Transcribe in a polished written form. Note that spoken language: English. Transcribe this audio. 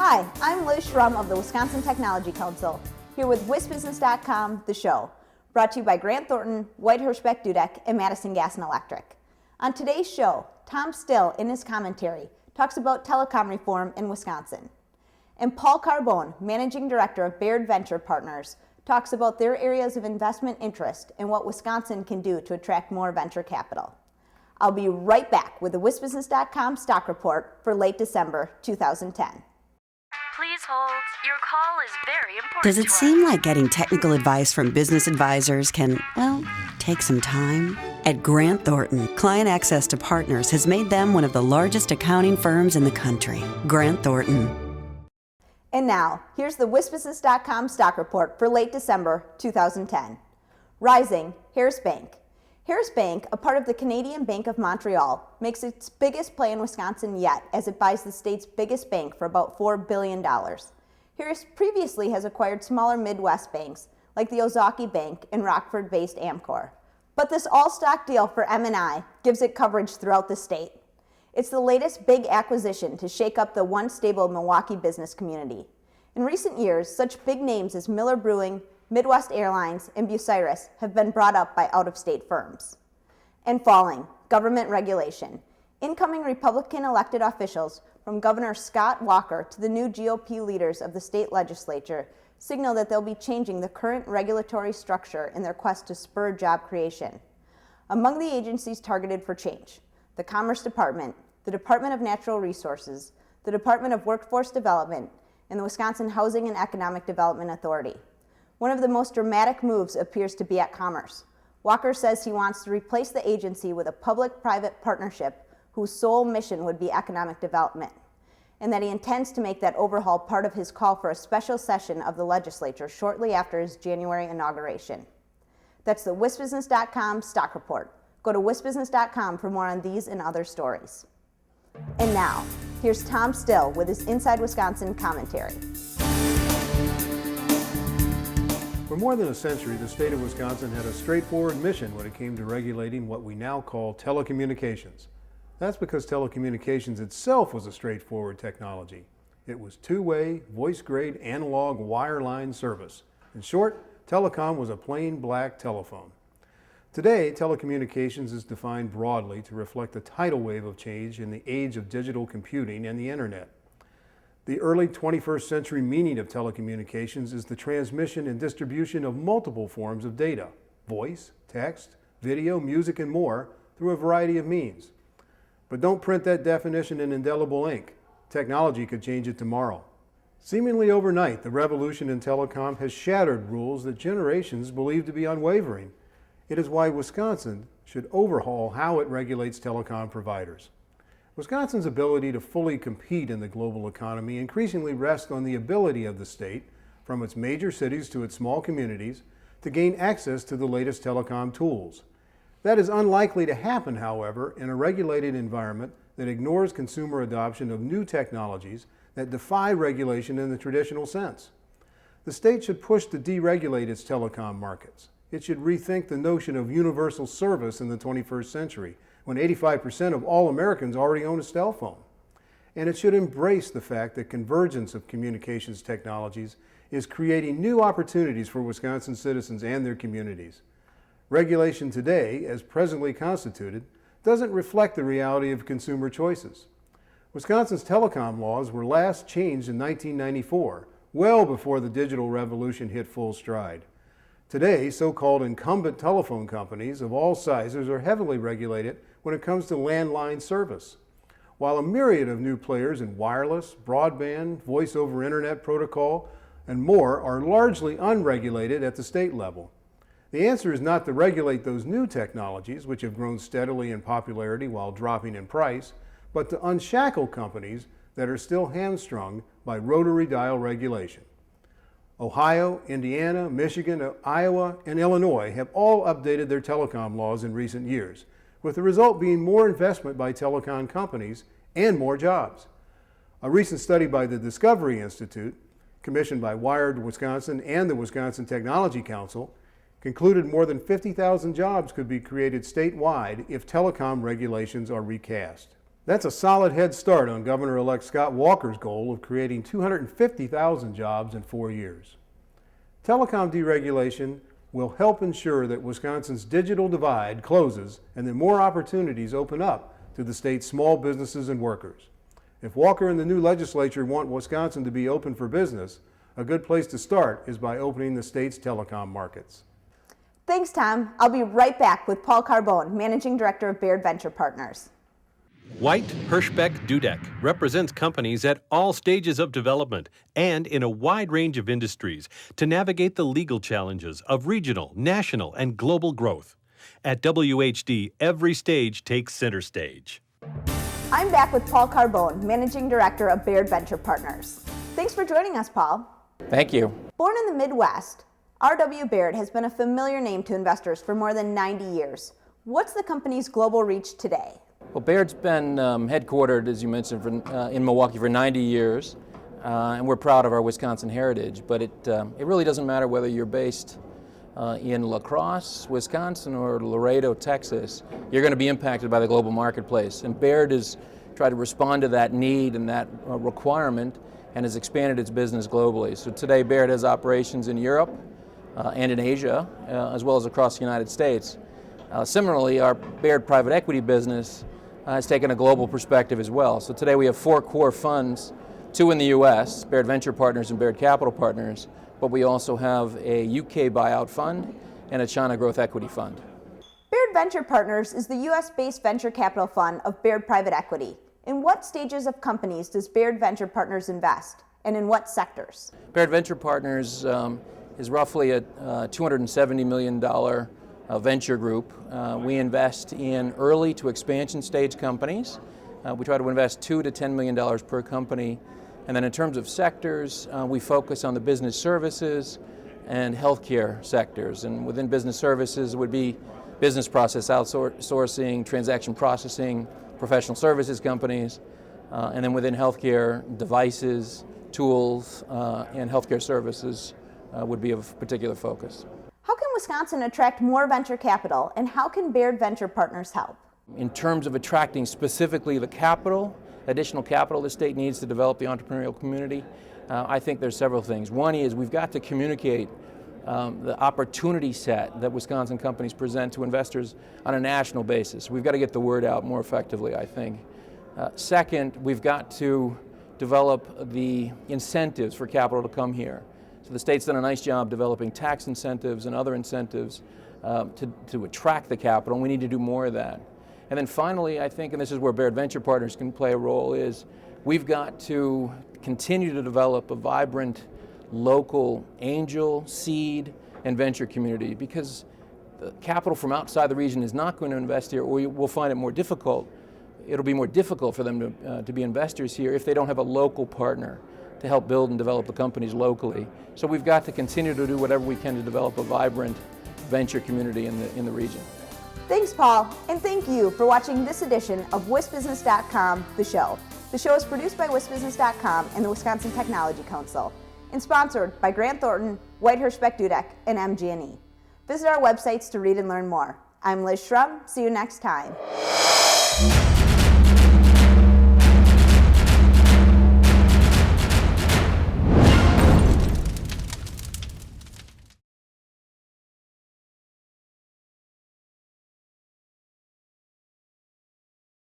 Hi, I'm Liz Schrum of the Wisconsin Technology Council, here with WisBusiness.com, the show, brought to you by Grant Thornton, White Hirschbeck Dudek, and Madison Gas and Electric. On today's show, Tom Still, in his commentary, talks about telecom reform in Wisconsin. And Paul Carbone, Managing Director of Baird Venture Partners, talks about their areas of investment interest and what Wisconsin can do to attract more venture capital. I'll be right back with the WisBusiness.com stock report for late December 2010. Please hold. Your call is very important. Does it seem like getting technical advice from business advisors can, take some time? At Grant Thornton, client access to partners has made them one of the largest accounting firms in the country. Grant Thornton. And now, here's the WisBusiness.com stock report for late December 2010. Rising, Harris Bank. Harris Bank, a part of the Canadian Bank of Montreal, makes its biggest play in Wisconsin yet as it buys the state's biggest bank for about $4 billion. Harris previously has acquired smaller Midwest banks like the Ozaukee Bank and Rockford-based Amcor. But this all-stock deal for M&I gives it coverage throughout the state. It's the latest big acquisition to shake up the once stable Milwaukee business community. In recent years, such big names as Miller Brewing, Midwest Airlines, and Bucyrus have been brought up by out-of-state firms. And falling, government regulation. Incoming Republican elected officials, from Governor Scott Walker to the new GOP leaders of the state legislature, signal that they'll be changing the current regulatory structure in their quest to spur job creation. Among the agencies targeted for change, the Commerce Department, the Department of Natural Resources, the Department of Workforce Development, and the Wisconsin Housing and Economic Development Authority. One of the most dramatic moves appears to be at Commerce. Walker says he wants to replace the agency with a public-private partnership whose sole mission would be economic development, and that he intends to make that overhaul part of his call for a special session of the legislature shortly after his January inauguration. That's the WisBusiness.com stock report. Go to WisBusiness.com for more on these and other stories. And now, here's Tom Still with his Inside Wisconsin commentary. For more than a century, the state of Wisconsin had a straightforward mission when it came to regulating what we now call telecommunications. That's because telecommunications itself was a straightforward technology. It was two-way, voice-grade, analog wireline service. In short, telecom was a plain black telephone. Today, telecommunications is defined broadly to reflect the tidal wave of change in the age of digital computing and the internet. The early 21st century meaning of telecommunications is the transmission and distribution of multiple forms of data, voice, text, video, music, and more, through a variety of means. But don't print that definition in indelible ink. Technology could change it tomorrow. Seemingly overnight, the revolution in telecom has shattered rules that generations believed to be unwavering. It is why Wisconsin should overhaul how it regulates telecom providers. Wisconsin's ability to fully compete in the global economy increasingly rests on the ability of the state, from its major cities to its small communities, to gain access to the latest telecom tools. That is unlikely to happen, however, in a regulated environment that ignores consumer adoption of new technologies that defy regulation in the traditional sense. The state should push to deregulate its telecom markets. It should rethink the notion of universal service in the 21st century, when 85% of all Americans already own a cell phone. And it should embrace the fact that convergence of communications technologies is creating new opportunities for Wisconsin citizens and their communities. Regulation today, as presently constituted, doesn't reflect the reality of consumer choices. Wisconsin's telecom laws were last changed in 1994, well before the digital revolution hit full stride. Today, so-called incumbent telephone companies of all sizes are heavily regulated when it comes to landline service, while a myriad of new players in wireless, broadband, voice-over internet protocol, and more are largely unregulated at the state level. The answer is not to regulate those new technologies, which have grown steadily in popularity while dropping in price, but to unshackle companies that are still hamstrung by rotary dial regulation. Ohio, Indiana, Michigan, Iowa, and Illinois have all updated their telecom laws in recent years, with the result being more investment by telecom companies and more jobs. A recent study by the Discovery Institute, commissioned by Wired Wisconsin and the Wisconsin Technology Council, concluded more than 50,000 jobs could be created statewide if telecom regulations are recast. That's a solid head start on Governor-elect Scott Walker's goal of creating 250,000 jobs in 4 years. Telecom deregulation will help ensure that Wisconsin's digital divide closes and that more opportunities open up to the state's small businesses and workers. If Walker and the new legislature want Wisconsin to be open for business, a good place to start is by opening the state's telecom markets. Thanks, Tom. I'll be right back with Paul Carbone, Managing Director of Baird Venture Partners. White Hirschbeck Dudek represents companies at all stages of development and in a wide range of industries to navigate the legal challenges of regional, national, and global growth. At WHD, every stage takes center stage. I'm back with Paul Carbone, Managing Director of Baird Venture Partners. Thanks for joining us, Paul. Thank you. Born in the Midwest, R.W. Baird has been a familiar name to investors for more than 90 years. What's the company's global reach today? Well, Baird's been headquartered, as you mentioned, in Milwaukee for 90 years, and we're proud of our Wisconsin heritage, but it really doesn't matter whether you're based in La Crosse, Wisconsin, or Laredo, Texas. You're going to be impacted by the global marketplace, and Baird has tried to respond to that need and that requirement and has expanded its business globally. So today Baird has operations in Europe and in Asia, as well as across the United States. Similarly, our Baird private equity business has taken a global perspective as well. So today we have 4 core funds, 2 in the US, Baird Venture Partners and Baird Capital Partners, but we also have a UK buyout fund and a China growth equity fund. Baird Venture Partners is the US-based venture capital fund of Baird Private Equity. In what stages of companies does Baird Venture Partners invest, and in what sectors? Baird Venture Partners is roughly a $270 million venture group. We invest in early to expansion stage companies. We try to invest $2 to $10 million per company. And then in terms of sectors, we focus on the business services and healthcare sectors. And within business services would be business process outsourcing, transaction processing, professional services companies. And then within healthcare, devices, tools, and healthcare services would be of particular focus. How can Wisconsin attract more venture capital, and how can Baird Venture Partners help? In terms of attracting specifically the capital, additional capital the state needs to develop the entrepreneurial community, I think there's several things. One is we've got to communicate the opportunity set that Wisconsin companies present to investors on a national basis. We've got to get the word out more effectively, I think. Second, we've got to develop the incentives for capital to come here. So the state's done a nice job developing tax incentives and other incentives to attract the capital, and we need to do more of that. And then finally, I think, and this is where Baird Venture Partners can play a role, is we've got to continue to develop a vibrant local angel, seed, and venture community, because capital from outside the region is not going to invest here, or we'll find it more difficult. It'll be more difficult for them to be investors here if they don't have a local partner to help build and develop the companies locally. So we've got to continue to do whatever we can to develop a vibrant venture community in the region. Thanks, Paul, and thank you for watching this edition of WisBusiness.com, the show. The show is produced by WisBusiness.com and the Wisconsin Technology Council, and sponsored by Grant Thornton, White Hirschbeck Dudek, and MG&E. Visit our websites to read and learn more. I'm Liz Schrum. See you next time.